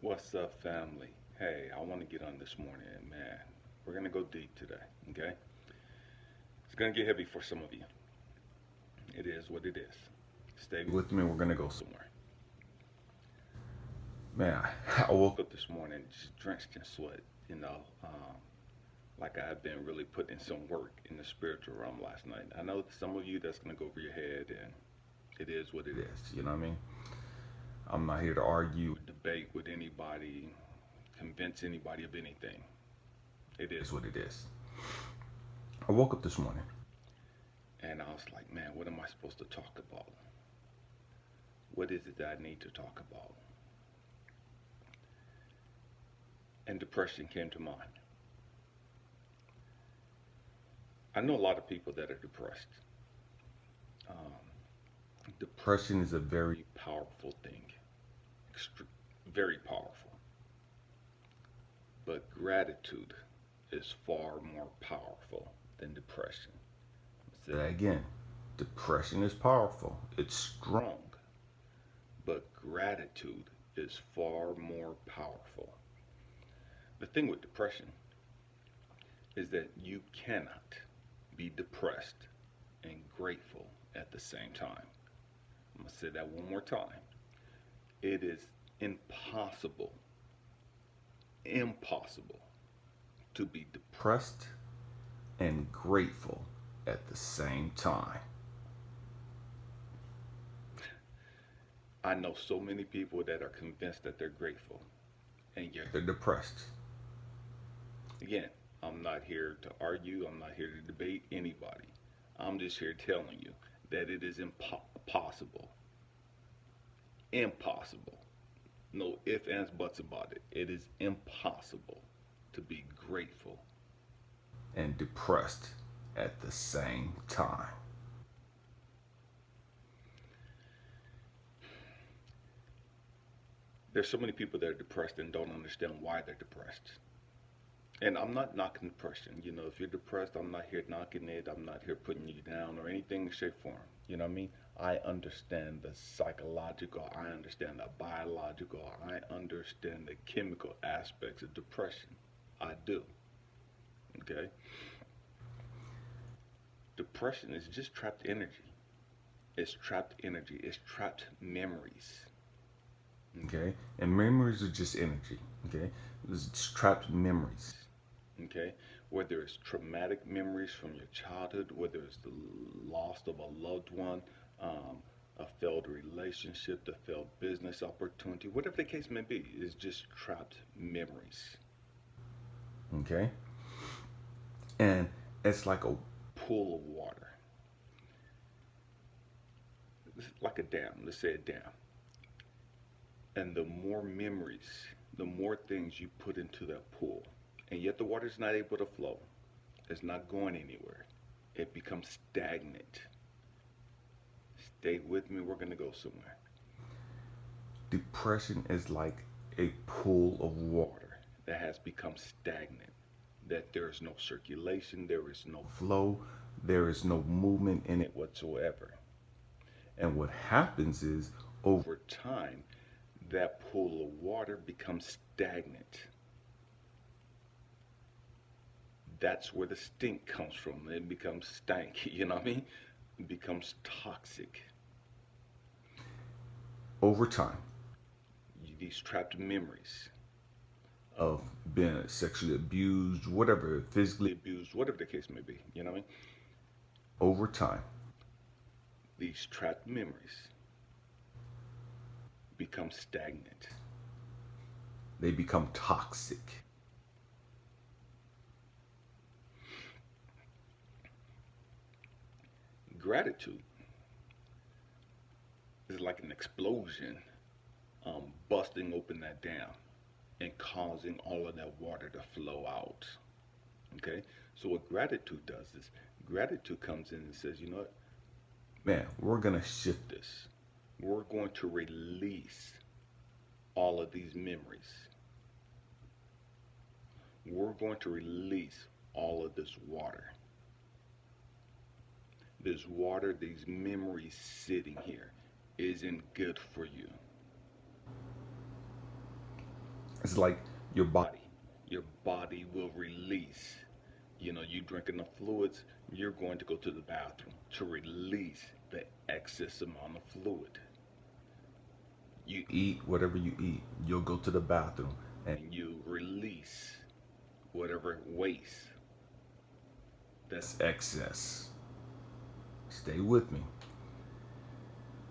What's up, family? Hey, I want to get on this morning, and man, we're gonna go deep today. Okay, it's gonna get heavy for some of you. It is what it is. Stay with me. We're gonna go somewhere. Man, I woke up this morning just drenched in sweat. You know, like I have been really putting in some work in the spiritual realm last night. I know some of you that's gonna go over your head, and it is what it is. You know what I mean? I'm not here to argue, debate with anybody, convince anybody of anything. It is what it is. I woke up this morning and I was like, man, what am I supposed to talk about? What is it that I need to talk about? And depression came to mind. I know a lot of people that are depressed. Um, Depression is a very powerful thing, very powerful. But gratitude is far more powerful than depression. I'll say that again. Depression is powerful, it's strong, but gratitude is far more powerful. The thing with depression is that you cannot be depressed and grateful at the same time. I'm going to say that one more time. It is impossible, impossible to be depressed and grateful at the same time. I know so many people that are convinced that they're grateful and yet they're depressed. Again, I'm not here to argue, I'm not here to debate anybody. I'm just here telling you that it is impossible. Impossible. No ifs, ands, buts about it. It is impossible to be grateful and depressed at the same time. There's so many people that are depressed and don't understand why they're depressed. And I'm not knocking depression. You know, if you're depressed, I'm not here knocking it. I'm not here putting you down or anything, shape, form. You know what I mean? I understand the psychological, I understand the biological, I understand the chemical aspects of depression. I do. Okay? Depression is just trapped energy. It's trapped energy. It's trapped memories. Okay? And memories are just energy. Okay? It's trapped memories. Okay, whether it's traumatic memories from your childhood, whether it's the loss of a loved one, a failed relationship, the failed business opportunity, whatever the case may be, is just trapped memories. Okay, and it's like a pool of water. It's like a dam. Let's say a dam. And the more memories, the more things you put into that pool, and yet the water's not able to flow. It's not going anywhere. It becomes stagnant. Stay with me, we're going to go somewhere. Depression is like a pool of water that has become stagnant, that there is no circulation, there is no flow, there is no movement in it whatsoever. And what happens is, over time, that pool of water becomes stagnant. That's where the stink comes from. It becomes stank, you know what I mean? It becomes toxic. Over time, these trapped memories of being sexually abused, whatever, physically abused, whatever the case may be, you know what I mean? Over time, these trapped memories become stagnant. They become toxic. Gratitude is like an explosion, busting open that dam and causing all of that water to flow out. Okay? So, what gratitude does is gratitude comes in and says, you know what? Man, we're going to shift this. We're going to release all of these memories. We're going to release all of this water. This water, these memories sitting here, isn't good for you. It's like your body. Your body will release. You know, you drink enough fluids, you're going to go to the bathroom to release the excess amount of fluid. You eat whatever you eat, you'll go to the bathroom and you release whatever waste that's excess. Stay with me.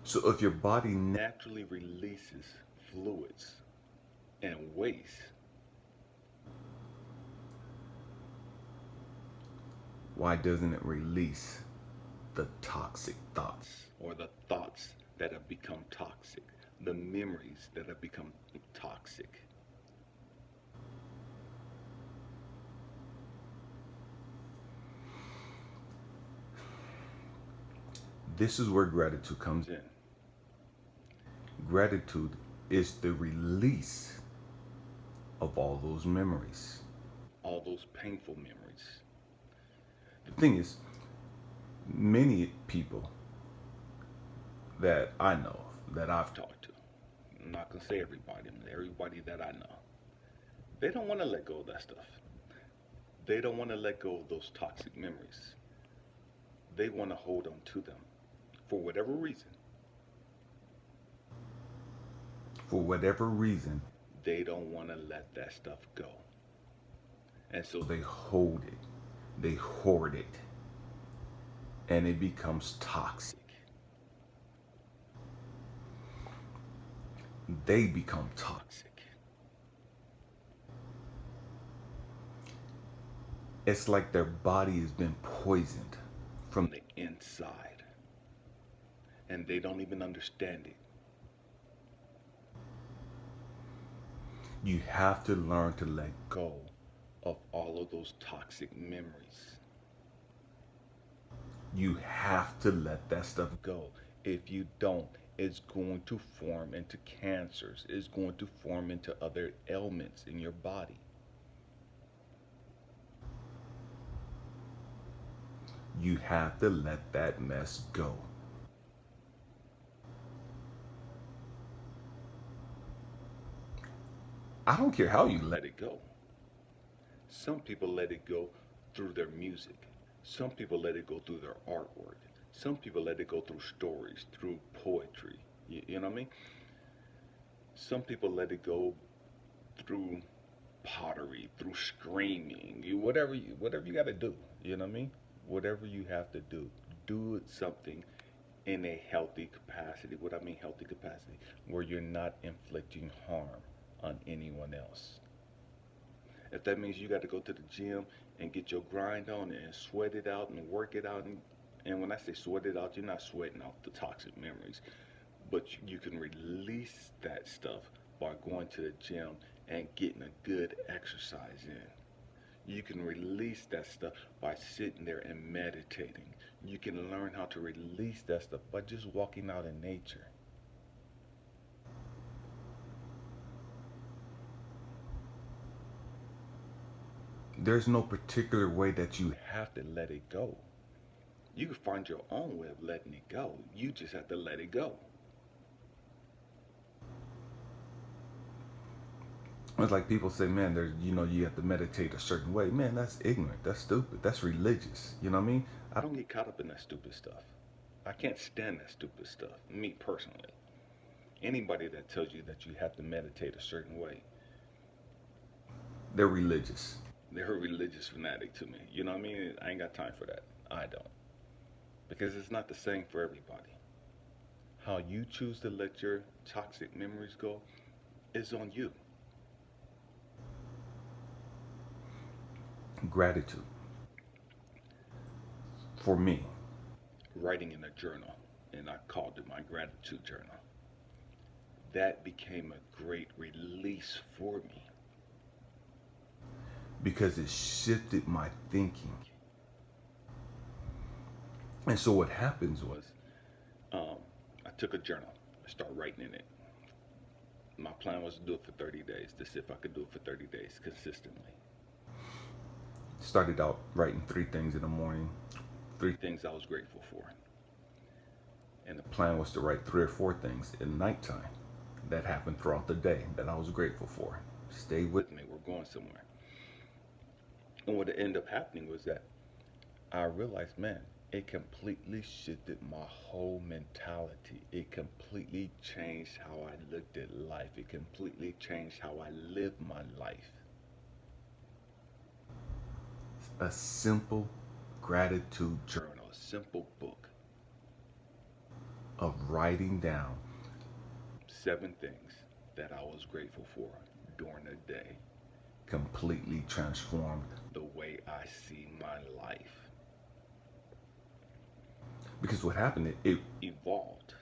So if your body naturally releases fluids and waste, why doesn't it release the toxic thoughts or the thoughts that have become toxic, the memories that have become toxic? This is where gratitude comes in. Gratitude is the release of all those memories, all those painful memories. The thing is, many people that I know, that I've talked to, I'm not going to say everybody, but everybody that I know, they don't want to let go of that stuff. They don't want to let go of those toxic memories. They want to hold on to them for whatever reason. For whatever reason, they don't want to let that stuff go. And so they hold it, they hoard it, and it becomes toxic. They become toxic. It's like their body has been poisoned from the inside, and they don't even understand it. You have to learn to let go of all of those toxic memories. You have to let that stuff go. If you don't, it's going to form into cancers. It's going to form into other ailments in your body. You have to let that mess go. I don't care how you let it go. Some people let it go through their music. Some people let it go through their artwork. Some people let it go through stories, through poetry. You know what I mean? Some people let it go through pottery, through screaming, whatever you got to do. You know what I mean? Whatever you have to do it something in a healthy capacity. What I mean healthy capacity, where you're not inflicting harm on anyone else. If that means you got to go to the gym and get your grind on and sweat it out and work it out, and when I say sweat it out, you're not sweating out the toxic memories, but you can release that stuff by going to the gym and getting a good exercise in. You can release that stuff by sitting there and meditating. You can learn how to release that stuff by just walking out in nature. There's no particular way that you have to let it go. You can find your own way of letting it go. You just have to let it go. It's like people say, man, there's, you have to meditate a certain way. Man, that's ignorant. That's stupid. That's religious. You know what I mean? I don't get caught up in that stupid stuff. I can't stand that stupid stuff. Me personally. Anybody that tells you that you have to meditate a certain way, they're religious. They're a religious fanatic to me. You know what I mean? I ain't got time for that. I don't. Because it's not the same for everybody. How you choose to let your toxic memories go is on you. Gratitude. For me, writing in a journal, and I called it my gratitude journal, that became a great release for me because it shifted my thinking. And so what happens was, I took a journal, I started writing in it. My plan was to do it for 30 days, to see if I could do it for 30 days consistently. Started out writing 3 things in the morning, 3 things I was grateful for. And the plan was to write 3 or 4 things at nighttime that happened throughout the day that I was grateful for. Stay with me. We're going somewhere. And what ended up happening was that I realized, man, it completely shifted my whole mentality. It completely changed how I looked at life. It completely changed how I lived my life. A simple gratitude journal, a simple book of writing down 7 things that I was grateful for during the day completely transformed the way I see my life. Because what happened, it evolved.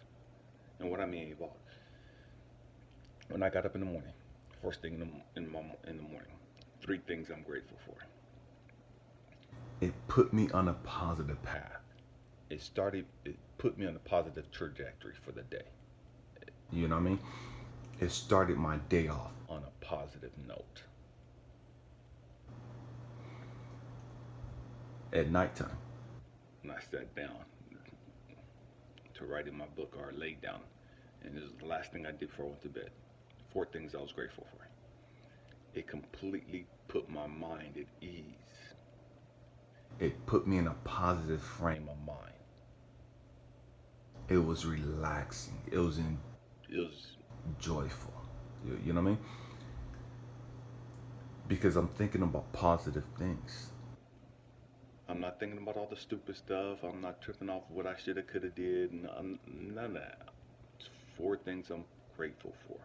And what I mean evolved, when I got up in the morning, first thing in the morning, 3 things I'm grateful for. It put me on a positive path. It put me on a positive trajectory for the day. You know what I mean? It started my day off on a positive note. At nighttime, when I sat down to write in my book or laid down, and this is the last thing I did before I went to bed. 4 things I was grateful for. It completely put my mind at ease. It put me in a positive frame of mind. It was relaxing. It was joyful. You know what I mean? Because I'm thinking about positive things. I'm not thinking about all the stupid stuff. I'm not tripping off what I shoulda, coulda did. None of that. It's 4 things I'm grateful for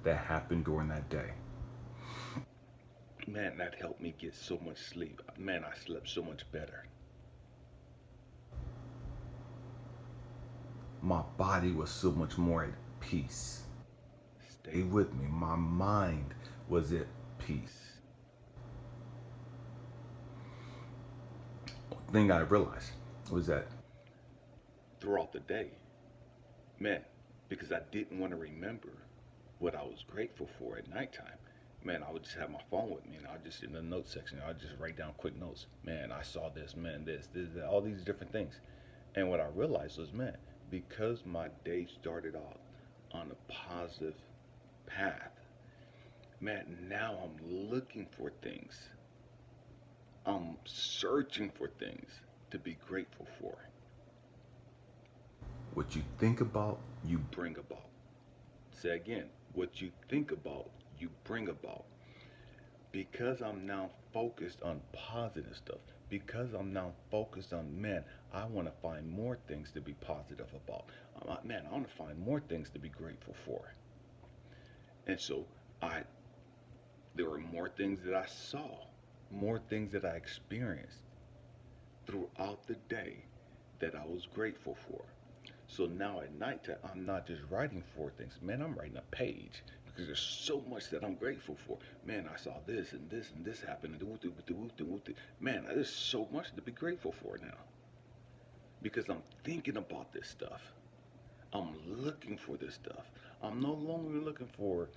that happened during that day. Man, that helped me get so much sleep. Man, I slept so much better. My body was so much more at peace. Stay with me. My mind was at peace. One thing I realized was that throughout the day, man, because I didn't want to remember what I was grateful for at nighttime, man, I would just have my phone with me and I would just in the note section, I would just write down quick notes. Man, I saw this, man, this, that, all these different things. And what I realized was, man, because my day started off on a positive path, man, now I'm looking for things. I'm searching for things to be grateful for. What you think about, you bring about. Say again, what you think about, you bring about. Because I'm now focused on positive stuff, because I'm now focused on, man, I want to find more things to be positive about. Man, I want to find more things to be grateful for. And so I, there were more things that I saw, more things that I experienced throughout the day that I was grateful for. So now at night, I'm not just writing 4 things. Man, I'm writing a page because there's so much that I'm grateful for. Man, I saw this and this and this happened. Man, there's so much to be grateful for now because I'm thinking about this stuff. I'm looking for this stuff. I'm no longer looking for,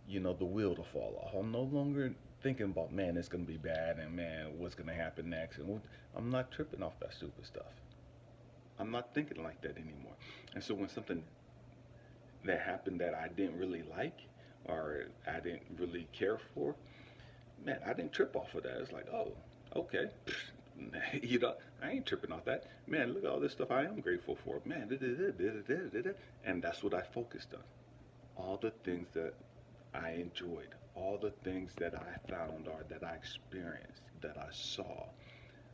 the wheel to fall off. I'm no longer thinking about, man, it's going to be bad and man, what's going to happen next. And I'm not tripping off that stupid stuff. I'm not thinking like that anymore. And so when something that happened that I didn't really like or I didn't really care for, man, I didn't trip off of that. It's like, oh, okay. I ain't tripping off that. Man, look at all this stuff I am grateful for. Man, and that's what I focused on. All the things that I enjoyed, all the things that I found or that I experienced, that I saw,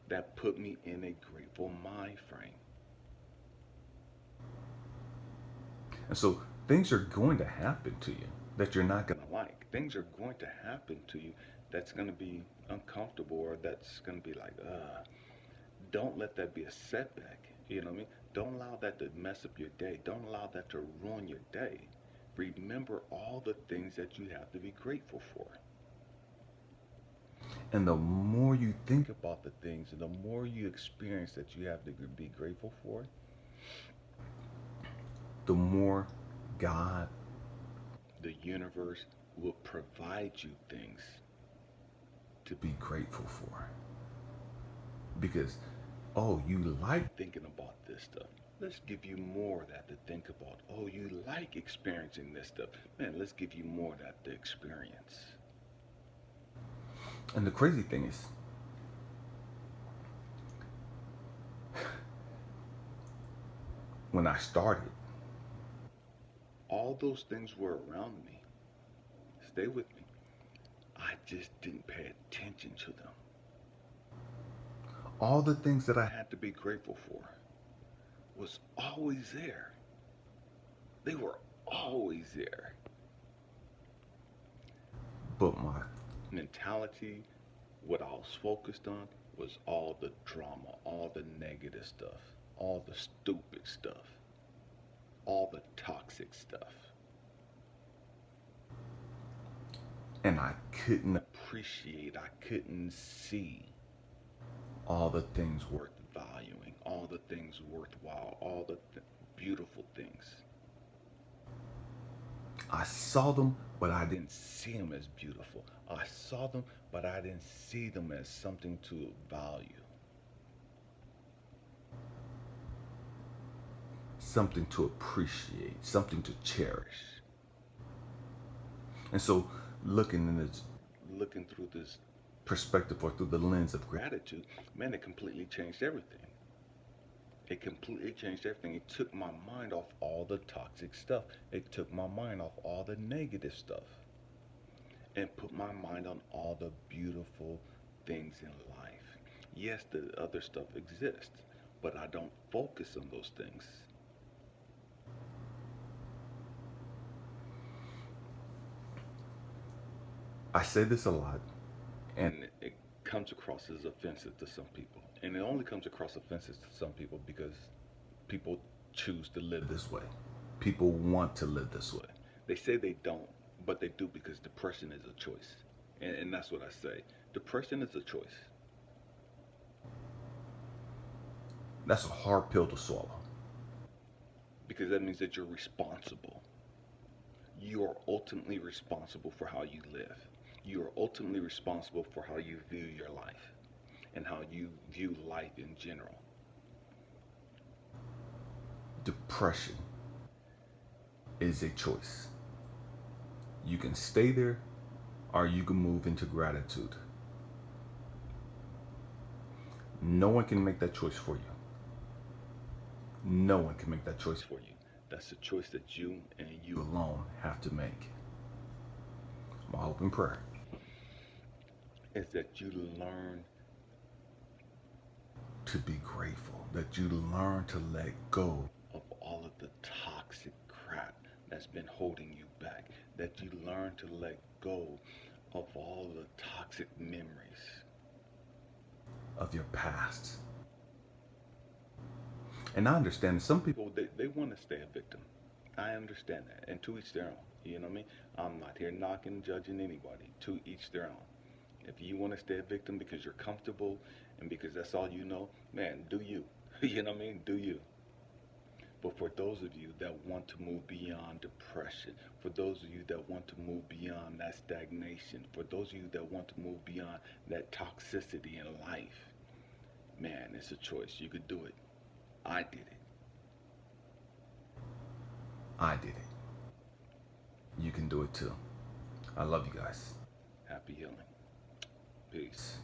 that put me in a grateful mind frame. And so things are going to happen to you that you're not going to like. Things are going to happen to you that's going to be uncomfortable or that's going to be like, don't let that be a setback. You know what I mean? Don't allow that to mess up your day. Don't allow that to ruin your day. Remember all the things that you have to be grateful for. And the more you think about the things and the more you experience that you have to be grateful for, the more God, the universe, will provide you things to be grateful for. Because, oh, you like thinking about this stuff. Let's give you more of that to think about. Oh, you like experiencing this stuff. Man, let's give you more of that to experience. And the crazy thing is, when I started, all those things were around me. Stay with me. I just didn't pay attention to them. All the things that I had to be grateful for was always there. They were always there. But my mentality, what I was focused on, was all the drama, all the negative stuff, all the stupid stuff, all the toxic stuff. And I couldn't appreciate, I couldn't see all the things worth valuing, all the things worthwhile, all the beautiful things. I saw them, but I didn't see them as beautiful. I saw them, but I didn't see them as something to value, something to appreciate, something to cherish. And so, looking through this perspective or through the lens of gratitude, man, it completely changed everything. It completely changed everything. It took my mind off all the toxic stuff. It took my mind off all the negative stuff and put my mind on all the beautiful things in life. Yes, the other stuff exists, but I don't focus on those things. I say this a lot, and it comes across as offensive to some people. And it only comes across offensive to some people because people choose to live this way. People want to live this way. They say they don't, but they do because depression is a choice. And that's what I say. Depression is a choice. That's a hard pill to swallow because that means that you're responsible. You are ultimately responsible for how you live. You are ultimately responsible for how you view your life and how you view life in general. Depression is a choice. You can stay there or you can move into gratitude. No one can make that choice for you. No one can make that choice for you. That's a choice that you and you alone have to make. My hope and prayer is that you learn to be grateful, that you learn to let go of all of the toxic crap that's been holding you back, that you learn to let go of all the toxic memories of your past. And I understand that some people, they want to stay a victim. I understand that. And to each their own. You know what I mean? I'm not here knocking, judging anybody. To each their own. If you want to stay a victim because you're comfortable and because that's all you know, man, do you. You know what I mean? Do you. But for those of you that want to move beyond depression, for those of you that want to move beyond that stagnation, for those of you that want to move beyond that toxicity in life, man, it's a choice. You could do it. I did it. I did it. You can do it too. I love you guys. Happy healing. Peace.